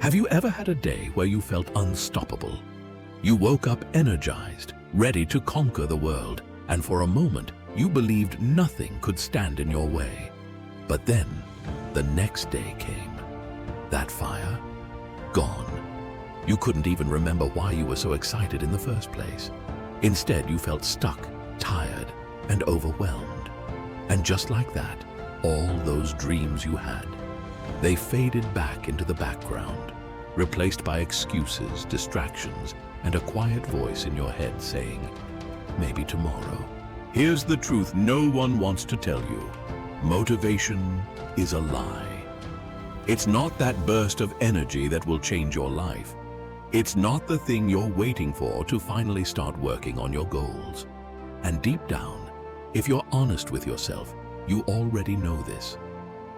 Have you ever had a day where you felt unstoppable? You woke up energized, ready to conquer the world, and for a moment, you believed nothing could stand in your way. But then, the next day came. That fire? Gone. You couldn't even remember why you were so excited in the first place. Instead, you felt stuck, tired, and overwhelmed. And just like that, all those dreams you had, they faded back into the background, replaced by excuses, distractions, and a quiet voice in your head saying, maybe tomorrow. Here's the truth no one wants to tell you. Motivation is a lie. It's not that burst of energy that will change your life. It's not the thing you're waiting for to finally start working on your goals. And deep down, if you're honest with yourself, you already know this.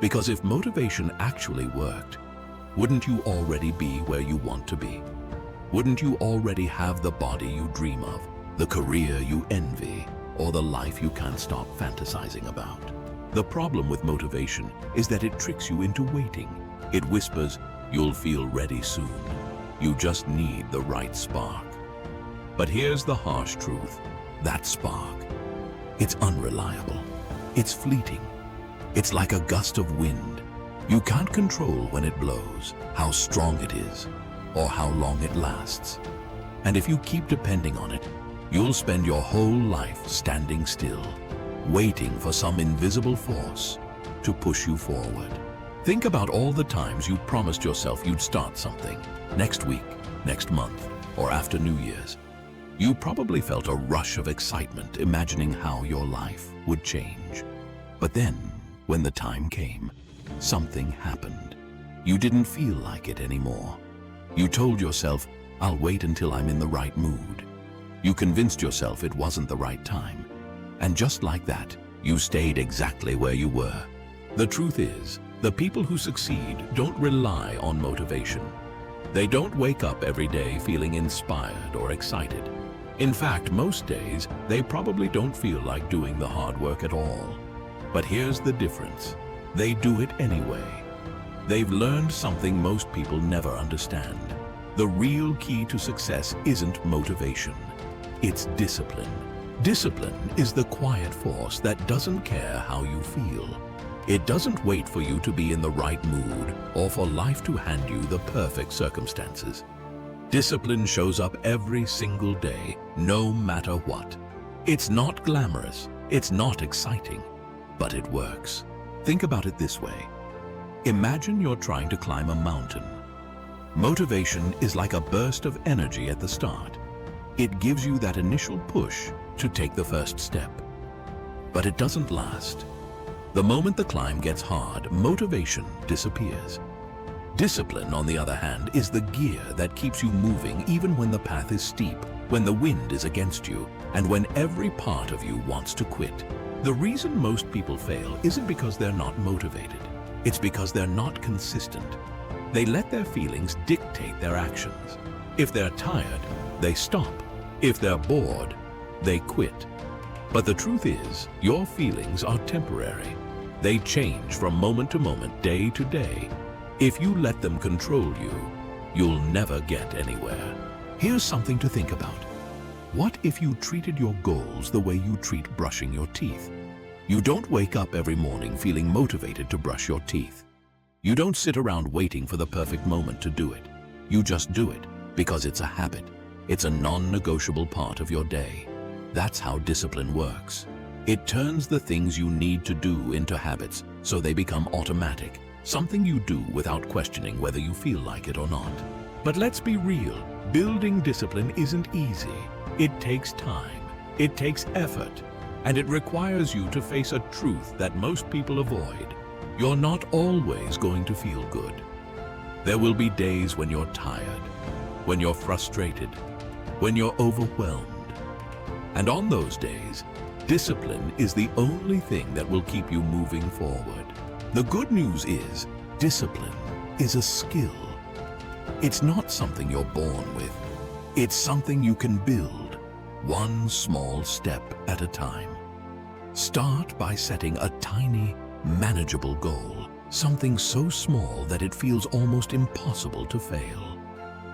Because if motivation actually worked, wouldn't you already be where you want to be? Wouldn't you already have the body you dream of, the career you envy, or the life you can't stop fantasizing about? The problem with motivation is that it tricks you into waiting. It whispers, you'll feel ready soon. You just need the right spark. But here's the harsh truth. That spark, it's unreliable. It's fleeting. It's like a gust of wind. You can't control when it blows, how strong it is, or how long it lasts. And if you keep depending on it, you'll spend your whole life standing still, waiting for some invisible force to push you forward. Think about all the times you promised yourself you'd start something, next week, next month, or after New Year's. You probably felt a rush of excitement imagining how your life would change. But then, when the time came, something happened. You didn't feel like it anymore. You told yourself, I'll wait until I'm in the right mood. You convinced yourself it wasn't the right time. And just like that, you stayed exactly where you were. The truth is, the people who succeed don't rely on motivation. They don't wake up every day feeling inspired or excited. In fact, most days, they probably don't feel like doing the hard work at all. But here's the difference. They do it anyway. They've learned something most people never understand. The real key to success isn't motivation. It's discipline. Discipline is the quiet force that doesn't care how you feel. It doesn't wait for you to be in the right mood or for life to hand you the perfect circumstances. Discipline shows up every single day, no matter what. It's not glamorous, it's not exciting, but it works. Think about it this way. Imagine you're trying to climb a mountain. Motivation is like a burst of energy at the start. It gives you that initial push to take the first step. But it doesn't last. The moment the climb gets hard, motivation disappears. Discipline, on the other hand, is the gear that keeps you moving even when the path is steep, when the wind is against you, and when every part of you wants to quit. The reason most people fail isn't because they're not motivated. It's because they're not consistent. They let their feelings dictate their actions. If they're tired, they stop. If they're bored, they quit. But the truth is, your feelings are temporary. They change from moment to moment, day to day. If you let them control you, you'll never get anywhere. Here's something to think about. What if you treated your goals the way you treat brushing your teeth? You don't wake up every morning feeling motivated to brush your teeth. You don't sit around waiting for the perfect moment to do it. You just do it because it's a habit. It's a non-negotiable part of your day. That's how discipline works. It turns the things you need to do into habits so they become automatic, something you do without questioning whether you feel like it or not. But let's be real, building discipline isn't easy. It takes time, it takes effort, and it requires you to face a truth that most people avoid. You're not always going to feel good. There will be days when you're tired, when you're frustrated, when you're overwhelmed. And on those days, discipline is the only thing that will keep you moving forward. The good news is, discipline is a skill. It's not something you're born with. It's something you can build, one small step at a time. Start by setting a tiny, manageable goal. Something so small that it feels almost impossible to fail.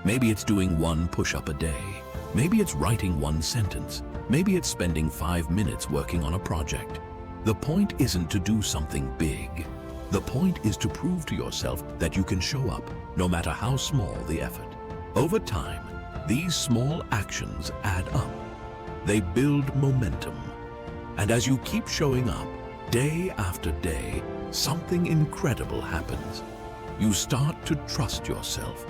Maybe it's doing one push-up a day. Maybe it's writing one sentence. Maybe it's spending 5 minutes working on a project. The point isn't to do something big. The point is to prove to yourself that you can show up, no matter how small the effort. Over time, these small actions add up. They build momentum. And as you keep showing up, day after day, something incredible happens. You start to trust yourself.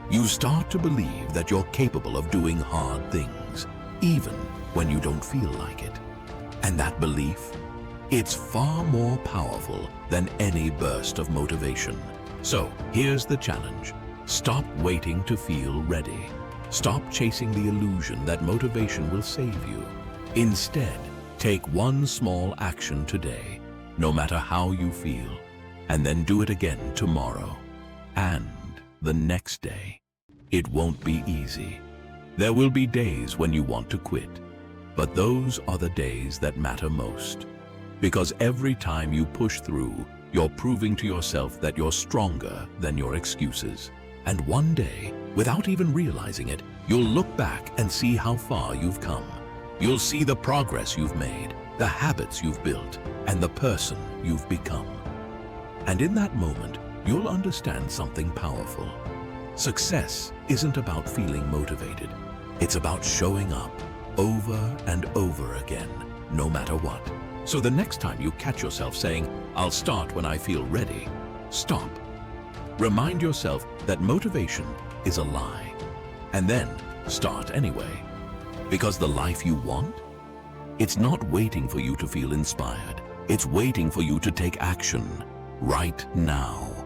You start to believe that you're capable of doing hard things, even when you don't feel like it. And that belief, it's far more powerful than any burst of motivation. So here's the challenge. Stop waiting to feel ready. Stop chasing the illusion that motivation will save you. Instead, take one small action today, no matter how you feel, and then do it again tomorrow and the next day. It won't be easy. There will be days when you want to quit, but those are the days that matter most. Because every time you push through, you're proving to yourself that you're stronger than your excuses. And one day, without even realizing it, you'll look back and see how far you've come. You'll see the progress you've made, the habits you've built, and the person you've become. And in that moment, you'll understand something powerful. Success isn't about feeling motivated. It's about showing up over and over again, no matter what. So the next time you catch yourself saying, "I'll start when I feel ready," stop. Remind yourself that motivation is a lie. And then start anyway. Because the life you want, it's not waiting for you to feel inspired. It's waiting for you to take action right now.